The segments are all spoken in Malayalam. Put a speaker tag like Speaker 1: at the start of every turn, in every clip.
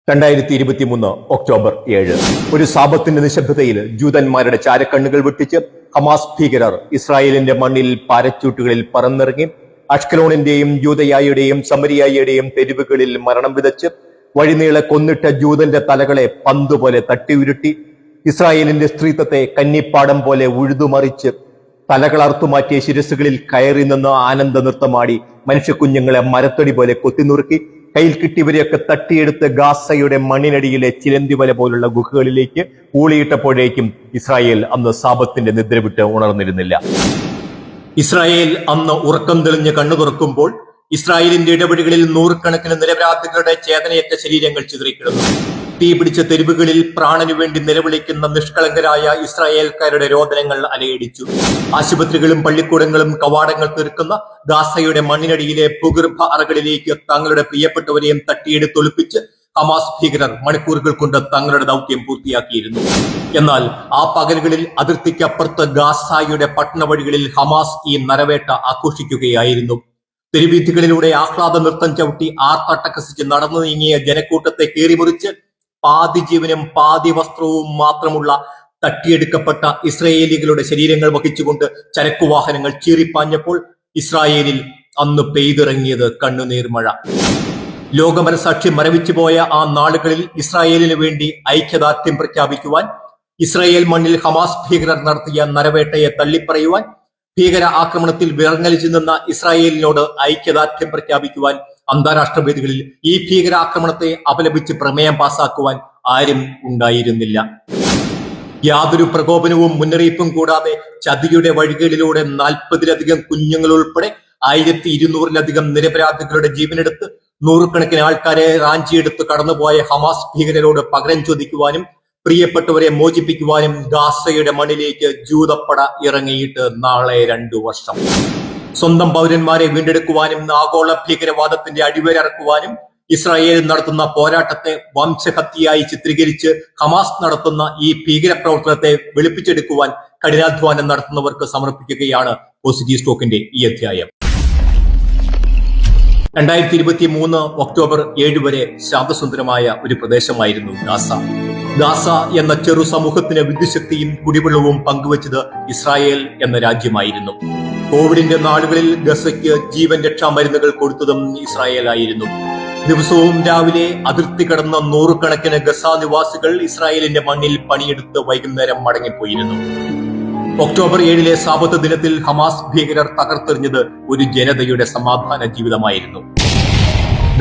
Speaker 1: 2023 ഒക്ടോബർ 7 ഒരു സാപത്തിന്റെ നിശബ്ദതയിൽ ജൂതന്മാരുടെ ചാരക്കണ്ണുകൾ വെട്ടിച്ച് ഹമാസ് ഭീകരർ ഇസ്രായേലിന്റെ മണ്ണിൽ പാരച്യൂട്ടുകളിൽ പറന്നിറങ്ങി അഷ്കലോണിന്റെയും യൂദയായുടെയും സമരിയായുടെയും തെരുവുകളിൽ മരണം വിതച്ച് വഴിനീളെ കൊന്നിട്ട ജൂതന്റെ തലകളെ പന്തുപോലെ തട്ടിയുരുട്ടി ഇസ്രായേലിന്റെ സ്ത്രീത്വത്തെ കന്നിപ്പാടം പോലെ ഉഴുതുമറിച്ച് തലകൾ അറുത്തുമാറ്റിയ ശിരസുകളിൽ കയറി നിന്ന് ആനന്ദ നൃത്തമാടി മനുഷ്യക്കുഞ്ഞുങ്ങളെ മരത്തടി പോലെ കൊത്തിനുറുക്കി കയ്യിൽ കിട്ടിയവരെയൊക്കെ തട്ടിയെടുത്ത് ഗാസയുടെ മണ്ണിനടിയിലെ ചിലന്തിവല പോലുള്ള ഗുഹകളിലേക്ക് ഊളിയിട്ടപ്പോഴേക്കും ഇസ്രായേൽ അന്ന് സാപത്തിന്റെ നിദ്ര വിട്ട് ഉണർന്നിരുന്നില്ല. ഇസ്രായേൽ അന്ന് ഉറക്കം തെളിഞ്ഞ് കണ്ണു തുറക്കുമ്പോൾ ഇസ്രായേലിന്റെ ഇടപെടികളിൽ നൂറുകണക്കിന് നിരപരാധികളുടെ ചേതനയറ്റ ശരീരങ്ങൾ ചിതറിക്കിടന്നു. തീ പിടിച്ച തെരുവുകളിൽ പ്രാണനു വേണ്ടി നിലവിളിക്കുന്ന നിഷ്കളങ്കരായ ഇസ്രായേൽക്കാരുടെ രോദനങ്ങൾ അലയടിച്ചു. ആശുപത്രികളും പള്ളിക്കൂടങ്ങളും കവാടങ്ങൾ തീർക്കുന്ന ഗാസയുടെ മണ്ണിനടിയിലെ ഭൂഗർഭ അറകളിലേക്ക് തങ്ങളുടെ പ്രിയപ്പെട്ടവരെയും തട്ടിയെടുത്തൊളിപ്പിച്ച് ഹമാസ് ഭീകരർ മണിക്കൂറുകൾ കൊണ്ട് തങ്ങളുടെ ദൗത്യം പൂർത്തിയാക്കിയിരുന്നു. എന്നാൽ ആ പകലുകളിൽ അതിർത്തിക്കപ്പുറത്ത് ഗാസയുടെ പട്ടണ വഴികളിൽ ഹമാസ് ഈ നരവേട്ട ആഘോഷിക്കുകയായിരുന്നു. തെരുവീഥികളിലൂടെ ആഹ്ലാദ നൃത്തം ചവിട്ടി ആർത്തട്ടക്കസിച്ച് നടന്നു നീങ്ങിയ ജനക്കൂട്ടത്തെ കീറിമുറിച്ച് പാതി ജീവനും പാതി വസ്ത്രവും മാത്രമുള്ള തട്ടിയെടുക്കപ്പെട്ട ഇസ്രായേലികളുടെ ശരീരങ്ങൾ വഹിച്ചുകൊണ്ട് ചരക്കുവാഹനങ്ങൾ ചീറിപ്പാഞ്ഞപ്പോൾ ഇസ്രായേലിൽ അന്ന് പെയ്തിറങ്ങിയത് കണ്ണുനീർ മഴ. ലോകമനസാക്ഷി മരവിച്ചു പോയ ആ നാളുകളിൽ ഇസ്രായേലിനു വേണ്ടി ഐക്യദാർഢ്യം പ്രഖ്യാപിക്കുവാൻ, ഇസ്രായേൽ മണ്ണിൽ ഹമാസ് ഭീകരർ നടത്തിയ നരവേട്ടയെ തള്ളിപ്പറയുവാൻ, ഭീകര ആക്രമണത്തിൽ വിറങ്ങലിച്ചു നിന്ന ഇസ്രായേലിനോട് ഐക്യദാർഢ്യം പ്രഖ്യാപിക്കുവാൻ അന്താരാഷ്ട്ര വേദികളിൽ ഈ ഭീകരാക്രമണത്തെ അപലപിച്ച് പ്രമേയം പാസാക്കുവാൻ ആരും ഉണ്ടായിരുന്നില്ല. യാതൊരു പ്രകോപനവും മുന്നറിയിപ്പും കൂടാതെ ചതിയുടെ വഴികളിലൂടെ 40-ലധികം കുഞ്ഞുങ്ങൾ ഉൾപ്പെടെ 1200-ലധികം നിരപരാധികളുടെ ജീവനെടുത്ത് നൂറുകണക്കിന് ആൾക്കാരെ റാഞ്ചിയെടുത്ത് കടന്നുപോയ ഹമാസ് ഭീകരരോട് പകരം ചോദിക്കുവാനും പ്രിയപ്പെട്ടവരെ മോചിപ്പിക്കുവാനും ഗാസയുടെ മണ്ണിലേക്ക് ജൂതപ്പട ഇറങ്ങിയിട്ട് നാളെ 2 വർഷം. സ്വന്തം പൗരന്മാരെ വീണ്ടെടുക്കുവാനും ആഗോള ഭീകരവാദത്തിന്റെ അടിവേരറക്കുവാനും ഇസ്രായേൽ നടത്തുന്ന പോരാട്ടത്തെ വംശഹത്യയായി ചിത്രീകരിച്ച് ഹമാസ് നടത്തുന്ന ഈ ഭീകര പ്രവർത്തനത്തെ വെളുപ്പിച്ചെടുക്കുവാൻ കഠിനാധ്വാനം നടത്തുന്നവർക്ക് സമർപ്പിക്കുകയാണ് പോസിറ്റീവ് സ്റ്റോക്കിന്റെ ഈ അധ്യായം. 2023 ഒക്ടോബർ 7 വരെ ശാന്തസുന്ദരമായ ഒരു പ്രദേശമായിരുന്നു ഗാസ. ഗാസ എന്ന ചെറു സമൂഹത്തിന് വിദ്യുശക്തിയും കുടിവെള്ളവും പങ്കുവച്ചത് ഇസ്രായേൽ എന്ന രാജ്യമായിരുന്നു. കോവിഡിന്റെ നാളുകളിൽ ഗസയ്ക്ക് ജീവൻ രക്ഷാ മരുന്നുകൾ കൊടുത്തതും ഇസ്രായേൽ ആയിരുന്നു. ദിവസവും രാവിലെ അതിർത്തി കടന്ന നൂറുകണക്കിന് ഗസ നിവാസികൾ ഇസ്രായേലിന്റെ മണ്ണിൽ പണിയെടുത്ത് വൈകുന്നേരം മടങ്ങിപ്പോയിരുന്നു. ഒക്ടോബർ 7 സാബത്ത് ദിനത്തിൽ ഹമാസ് ഭീകരർ തകർത്തെറിഞ്ഞത് ഒരു ജനതയുടെ സമാധാന ജീവിതമായിരുന്നു.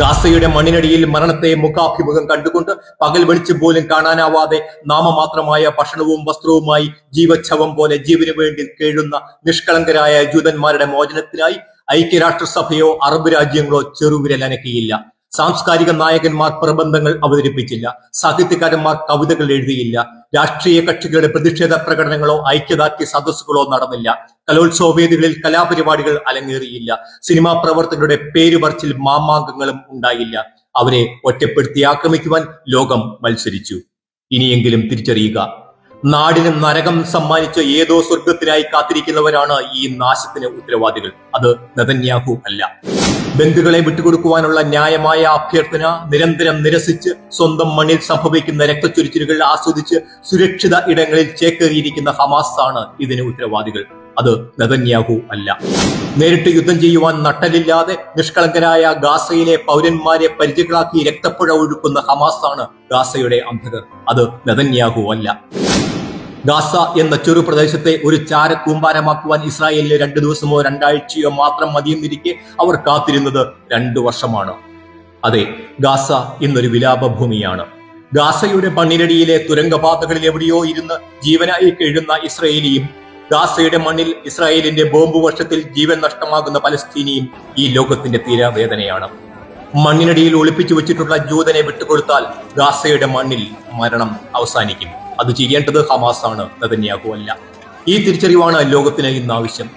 Speaker 1: ഗാസയുടെ മണ്ണിനടിയിൽ മരണത്തെ മുഖാഭിമുഖം കണ്ടുകൊണ്ട് പകൽ വെളിച്ചം പോലും കാണാനാവാതെ നാമമാത്രമായ ഭക്ഷണവും വസ്ത്രവുമായി ജീവച്ഛവം പോലെ ജീവനു വേണ്ടി കേഴുന്ന നിഷ്കളങ്കരായ ജൂതന്മാരുടെ മോചനത്തിനായി ഐക്യരാഷ്ട്രസഭയോ അറബ് രാജ്യങ്ങളോ ചെറുവിരൽ അനക്കിയില്ല. സാംസ്കാരിക നായകന്മാർ പ്രബന്ധങ്ങൾ അവതരിപ്പിച്ചില്ല. സാഹിത്യകാരന്മാർ കവിതകൾ എഴുതിയില്ല. രാഷ്ട്രീയ കക്ഷികളുടെ പ്രതിഷേധ പ്രകടനങ്ങളോ ഐക്യദാർഢ്യ സദസ്സുകളോ നടന്നില്ല. കലോത്സവ വേദികളിൽ കലാപരിപാടികൾ അലങ്ങേറിയില്ല. സിനിമാ പ്രവർത്തകരുടെ പേരുപറച്ചിൽ മാമാങ്കങ്ങളും ഉണ്ടായില്ല. അവരെ ഒറ്റപ്പെടുത്തി ആക്രമിക്കുവാൻ ലോകം മത്സരിച്ചു. ഇനിയെങ്കിലും തിരിച്ചറിയുക, നാടിന് നരകം സമ്മാനിച്ച ഏതോ സ്വർഗത്തിനായി കാത്തിരിക്കുന്നവരാണ് ഈ നാശത്തിന് ഉത്തരവാദികൾ. അത് നെതന്യാഹു അല്ല. ബന്ധുക്കളെ വിട്ടുകൊടുക്കുവാനുള്ള ന്യായമായ അഭ്യർത്ഥന നിരന്തരം നിരസിച്ച് സ്വന്തം മണ്ണിൽ സംഭവിക്കുന്ന രക്തച്ചൊരിച്ചിലുകൾ ആസ്വദിച്ച് സുരക്ഷിത ഇടങ്ങളിൽ ചേക്കേറിയിരിക്കുന്ന ഹമാസ് ആണ് ഇതിന് ഉത്തരവാദികൾ. അത് നെതന്യാഹു അല്ല. നേരിട്ട് യുദ്ധം ചെയ്യുവാൻ നട്ടലില്ലാതെ നിഷ്കളങ്കരായ ഗാസയിലെ പൗരന്മാരെ പരിചകളാക്കി രക്തപ്പുഴ ഒഴുക്കുന്ന ഹമാസ് ആണ് ഗാസയുടെ അന്ധകർ. അത് നെതന്യാഹു അല്ല. ഗാസ എന്ന ചെറു പ്രദേശത്തെ ഒരു ചാരക്കൂമ്പാരമാക്കുവാൻ ഇസ്രായേലിന് 2 ദിവസമോ 2 ആഴ്ചയോ മാത്രം മതിയെന്നിരിക്കെ അവർ കാത്തിരുന്നത് 2 വർഷമാണ്. അതെ, ഗാസ ഇന്നൊരു വിലാപഭൂമിയാണ്. ഗാസയുടെ മണ്ണിനടിയിലെ തുരങ്കപാതകളിൽ എവിടെയോ ഇരുന്ന് ജീവനായി കഴിയുന്ന ഇസ്രായേലിയും ഗാസയുടെ മണ്ണിൽ ഇസ്രായേലിന്റെ ബോംബ് വർഷത്തിൽ ജീവൻ നഷ്ടമാകുന്ന പലസ്തീനിയും ഈ ലോകത്തിന്റെ തീരാവേദനയാണ്. മണ്ണിനടിയിൽ ഒളിപ്പിച്ചു വെച്ചിട്ടുള്ള ജൂതനെ വിട്ടുകൊടുത്താൽ ഗാസയുടെ മണ്ണിൽ മരണം അവസാനിക്കും. അത് ചെയ്യേണ്ടത് ഹമാസ് ആണ്, നെതന്യാഹു അല്ല. ഈ തിരിച്ചറിവാണ് ലോകത്തിന് ഇന്ന് ആവശ്യം.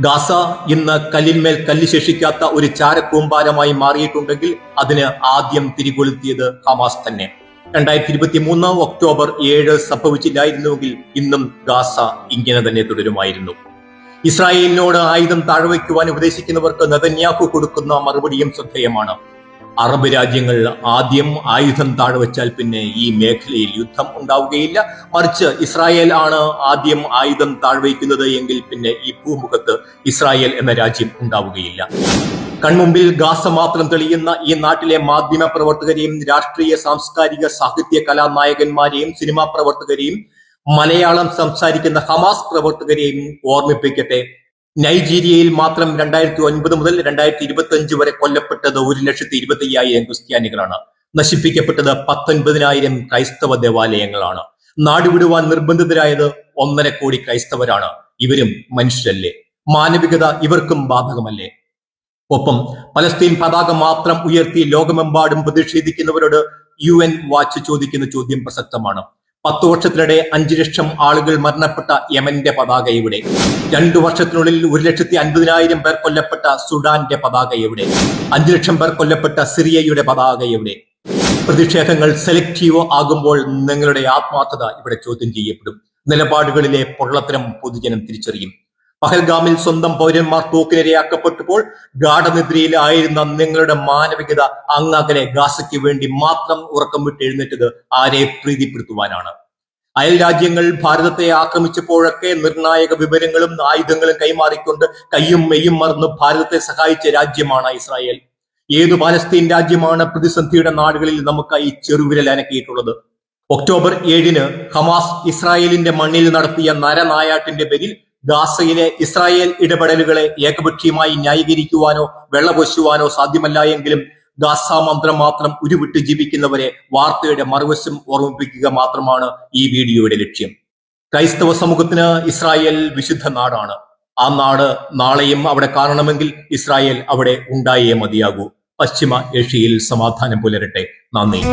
Speaker 1: ഗാസ ഇന്ന് കല്ലിന്മേൽ കല്ല് ശേഷിക്കാത്ത ഒരു ചാരക്കൂമ്പാരമായി മാറിയിട്ടുണ്ടെങ്കിൽ അതിന് ആദ്യം തിരികൊളുത്തിയത് ഹമാസ് തന്നെ. 2023 ഒക്ടോബർ 7 സംഭവിച്ചില്ലായിരുന്നുവെങ്കിൽ ഇന്നും ഗാസ ഇങ്ങനെ തന്നെ തുടരുമായിരുന്നു. ഇസ്രായേലിനോട് ആയുധം താഴ്വയ്ക്കുവാൻ ഉപദേശിക്കുന്നവർക്ക് നെതന്യാഹു കൊടുക്കുന്ന മറുപടിയും ശ്രദ്ധേയമാണ്. അറബ് രാജ്യങ്ങൾ ആദ്യം ആയുധം താഴ്വച്ചാൽ പിന്നെ ഈ മേഖലയിൽ യുദ്ധം ഉണ്ടാവുകയില്ല. മറിച്ച് ഇസ്രായേൽ ആണ് ആദ്യം ആയുധം താഴ്വയ്ക്കുന്നത് എങ്കിൽ പിന്നെ ഈ ഭൂമുഖത്ത് ഇസ്രായേൽ എന്ന രാജ്യം ഉണ്ടാവുകയില്ല. കൺമുമ്പിൽ ഗാസ മാത്രം തെളിയുന്ന ഈ നാട്ടിലെ മാധ്യമ പ്രവർത്തകരെയും രാഷ്ട്രീയ സാംസ്കാരിക സാഹിത്യ കലാനായകന്മാരെയും സിനിമാ പ്രവർത്തകരെയും മലയാളം സംസാരിക്കുന്ന ഹമാസ് പ്രവർത്തകരെയും ഓർമ്മിപ്പിക്കട്ടെ. നൈജീരിയയിൽ മാത്രം 2009 മുതൽ 2025 വരെ കൊല്ലപ്പെട്ടത് 1,25,000 ക്രിസ്ത്യാനികളാണ്. നശിപ്പിക്കപ്പെട്ടത് 19,000 ക്രൈസ്തവ ദേവാലയങ്ങളാണ്. നാടുവിടുവാൻ നിർബന്ധിതരായത് 1.5 കോടി ക്രൈസ്തവരാണ്. ഇവരും മനുഷ്യരല്ലേ? മാനവികത ഇവർക്കും ബാധകമല്ലേ? ഒപ്പം പലസ്തീൻ പതാക മാത്രം ഉയർത്തി ലോകമെമ്പാടും പ്രതിഷേധിക്കുന്നവരോട് UN വാച്ച് ചോദിക്കുന്ന ചോദ്യം പ്രസക്തമാണ്. 10 വർഷത്തിനിടെ 5 ലക്ഷം ആളുകൾ മരണപ്പെട്ട യമന്റെ പതാക എവിടെ? 2 വർഷത്തിനുള്ളിൽ 1,50,000 പേർ കൊല്ലപ്പെട്ട സുഡാന്റെ പതാക എവിടെ? 5 ലക്ഷം പേർ കൊല്ലപ്പെട്ട സിറിയയുടെ പതാക എവിടെ? പ്രതിഷേധങ്ങൾ സെലക്റ്റീവ് ആകുമ്പോൾ നിങ്ങളുടെ ആത്മാർത്ഥത ഇവിടെ ചോദ്യം ചെയ്യപ്പെടും. നിലപാടുകളിലെ പൊള്ളത്തരം പൊതുജനം തിരിച്ചറിയും. പഹൽഗാമിൽ സ്വന്തം പൗരന്മാർ തോക്കിനിരയാക്കപ്പെട്ടപ്പോൾ ഗാഠനിദ്രയിലായിരുന്ന നിങ്ങളുടെ മാനവികത അങ്ങകലെ ഗാസയ്ക്ക് വേണ്ടി മാത്രം ഉറക്കം വിട്ട് എഴുന്നേറ്റത് ആരെ പ്രീതിപ്പെടുത്തുവാനാണ്? അയൽ രാജ്യങ്ങൾ ഭാരതത്തെ ആക്രമിച്ചപ്പോഴൊക്കെ നിർണായക വിവരങ്ങളും ആയുധങ്ങളും കൈമാറിക്കൊണ്ട് കയ്യും മെയ്യും മറന്ന് ഭാരതത്തെ സഹായിച്ച രാജ്യമാണ് ഇസ്രായേൽ. ഏതു പാലസ്തീൻ രാജ്യമാണ് പ്രതിസന്ധിയുടെ നാടുകളിൽ നമുക്കായി ചെറുവിരൽ അനക്കിയിട്ടുള്ളത്? ഒക്ടോബർ 7 ഹമാസ് ഇസ്രായേലിന്റെ മണ്ണിൽ നടത്തിയ നരനായാട്ടിന്റെ പേരിൽ ഗാസയിലെ ഇസ്രായേൽ ഇടപെടലുകളെ ഏകപക്ഷീയമായി ന്യായീകരിക്കുവാനോ വെള്ളപൊശുവാനോ സാധ്യമല്ല എങ്കിലും ഗാസ മന്ത്രം മാത്രം ഉരുവിട്ട് ജീവിക്കുന്നവരെ വാർത്തയുടെ മറുവശം ഓർമ്മിപ്പിക്കുക മാത്രമാണ് ഈ വീഡിയോയുടെ ലക്ഷ്യം. ക്രൈസ്തവ സമൂഹത്തിന് ഇസ്രായേൽ വിശുദ്ധ നാടാണ്. ആ നാട് നാളെയും അവിടെ കാണണമെങ്കിൽ ഇസ്രായേൽ അവിടെ ഉണ്ടായേ മതിയാകൂ. പശ്ചിമ ഏഷ്യയിൽ സമാധാനം പുലരട്ടെ. നന്ദി.